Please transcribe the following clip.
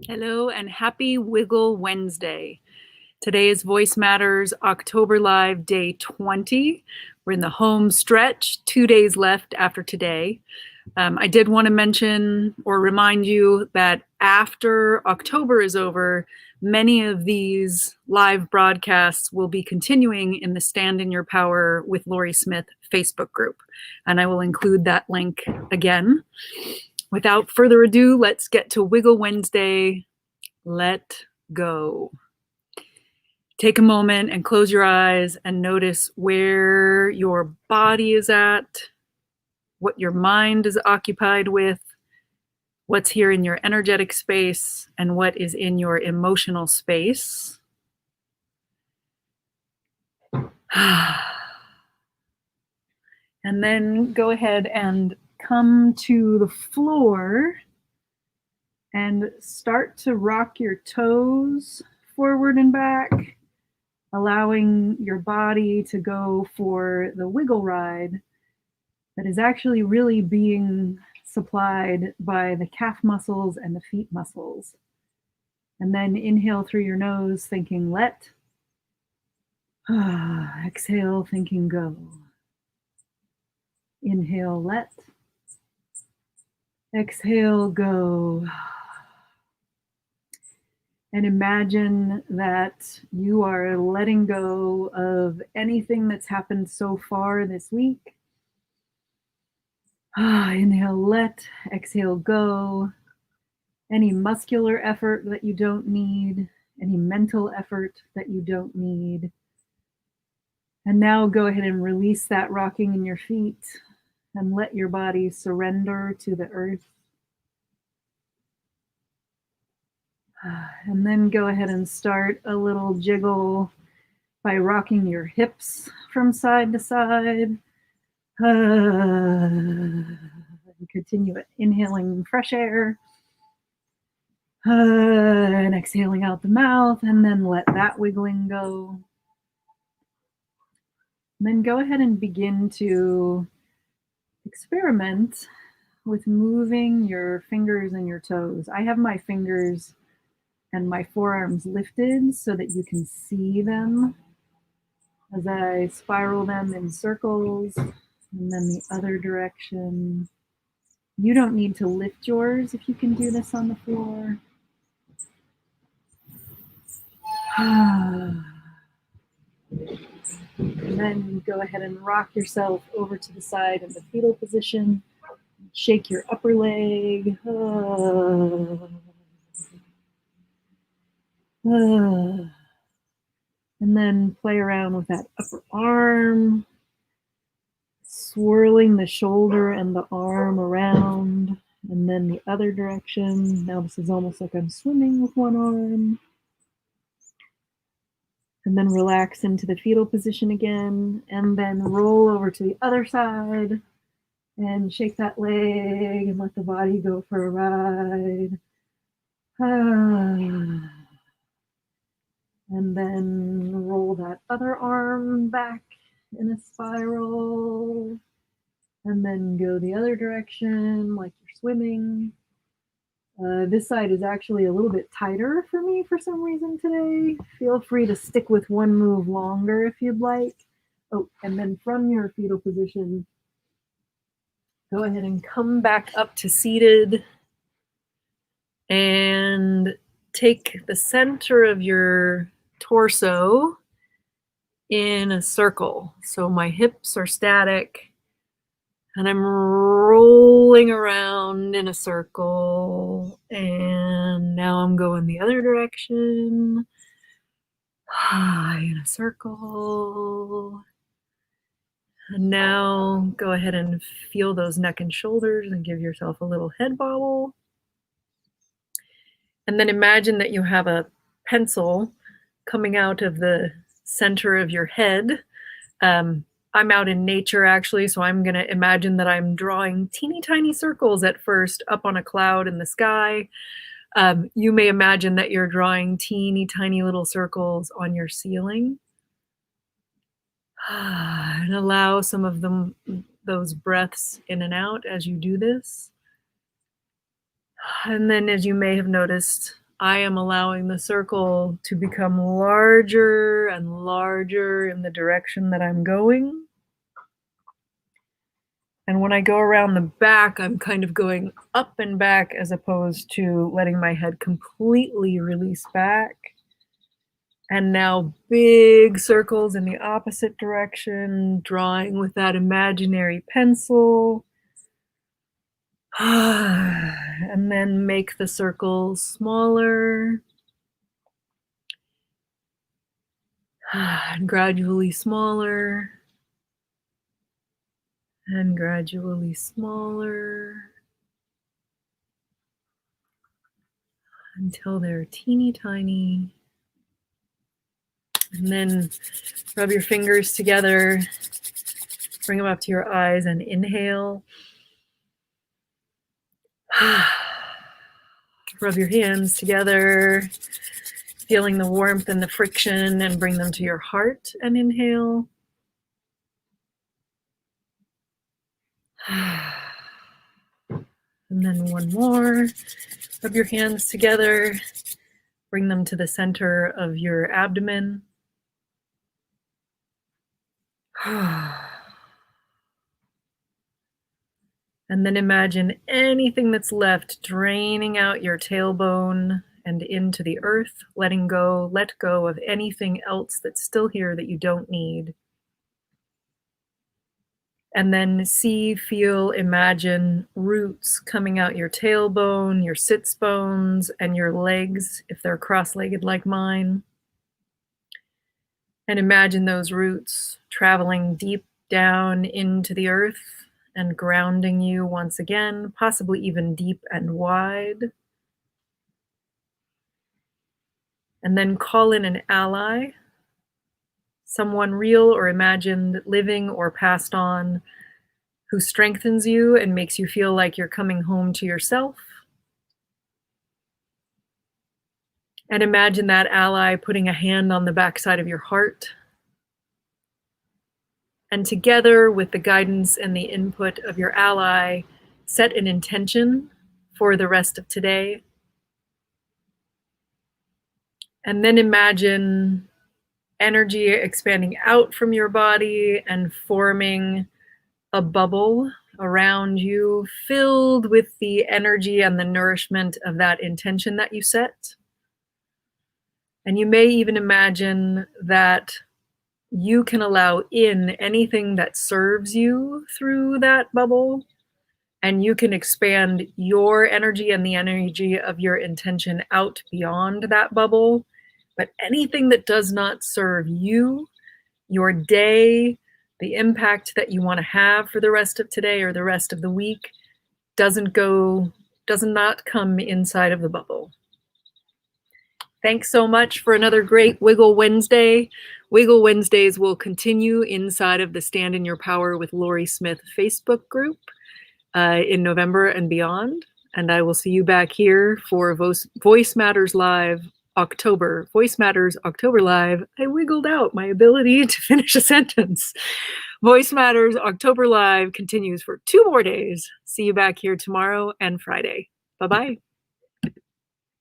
Hello and happy Wiggle Wednesday. Today is Voice Matters October Live Day 20. We're in the home stretch, 2 days left after today. I did want to mention or remind you that after October is over, many of these live broadcasts will be continuing in the Stand in Your Power with Lori Smith Facebook group. And I will include that link again. Without further ado, let's get to Wiggle Wednesday. Let go. Take a moment and close your eyes and notice where your body is at, what your mind is occupied with, what's here in your energetic space, and what is in your emotional space. And then go ahead and come to the floor and start to rock your toes forward and back, allowing your body to go for the wiggle ride that is actually really being supplied by the calf muscles and the feet muscles. And then inhale through your nose, thinking let. Exhale, thinking go. Inhale, let. Exhale, go. And imagine that you are letting go of anything that's happened so far this week. Inhale, let. Exhale, go. Any muscular effort that you don't need, any mental effort that you don't need. And now go ahead and release that rocking in your feet and let your body surrender to the earth. And then go ahead and start a little jiggle by rocking your hips from side to side. And continue inhaling fresh air. And exhaling out the mouth, and then let that wiggling go. And then go ahead and begin to experiment with moving your fingers and your toes. I have my fingers and my forearms lifted so that you can see them as I spiral them in circles, and then the other direction. You don't need to lift yours if you can do this on the floor. And then go ahead and rock yourself over to the side in the fetal position. Shake your upper leg. And then play around with that upper arm, swirling the shoulder and the arm around, and then the other direction. Now this is almost like I'm swimming with one arm. And then relax into the fetal position again, and then roll over to the other side and shake that leg and let the body go for a ride. And then roll that other arm back in a spiral, and then go the other direction like you're swimming. This side is actually a little bit tighter for me for some reason today. Feel free to stick with one move longer if you'd like. Oh, and then from your fetal position, go ahead and come back up to seated and take the center of your torso in a circle. So my hips are static and I'm rolling around in a circle, and now I'm going the other direction in a circle. And now go ahead and feel those neck and shoulders and give yourself a little head bobble. And then imagine that you have a pencil coming out of the center of your head. I'm out in nature actually, so I'm going to imagine that I'm drawing teeny tiny circles at first up on a cloud in the sky. You may imagine that you're drawing teeny tiny little circles on your ceiling. And allow some of those breaths in and out as you do this. And then, as you may have noticed, I am allowing the circle to become larger and larger in the direction that I'm going. And when I go around the back, I'm kind of going up and back as opposed to letting my head completely release back. And now big circles in the opposite direction, drawing with that imaginary pencil. And then make the circle smaller. And gradually smaller. And gradually smaller. Until they're teeny tiny. And then rub your fingers together. Bring them up to your eyes and inhale. Rub your hands together, feeling the warmth and the friction, and bring them to your heart and inhale. And then one more. Rub your hands together, bring them to the center of your abdomen. And then imagine anything that's left draining out your tailbone and into the earth, letting go, let go of anything else that's still here that you don't need. And then see, feel, imagine roots coming out your tailbone, your sits bones, and your legs, if they're cross-legged like mine. And imagine those roots traveling deep down into the earth and grounding you once again, possibly even deep and wide. And then call in an ally, someone real or imagined, living or passed on, who strengthens you and makes you feel like you're coming home to yourself. And imagine that ally putting a hand on the backside of your heart. And together with the guidance and the input of your ally, set an intention for the rest of today. And then imagine energy expanding out from your body and forming a bubble around you, filled with the energy and the nourishment of that intention that you set. And you may even imagine that you can allow in anything that serves you through that bubble, and you can expand your energy and the energy of your intention out beyond that bubble. But anything that does not serve you, your day, the impact that you want to have for the rest of today or the rest of the week does not come inside of the bubble. Thanks so much for another great Wiggle Wednesday. Wiggle Wednesdays will continue inside of the Stand in Your Power with Laurie Smith Facebook group in November and beyond. And I will see you back here for Voice Matters Live October. Voice Matters October Live. I wiggled out my ability to finish a sentence. Voice Matters October Live continues for 2 more days. See you back here tomorrow and Friday. Bye-bye.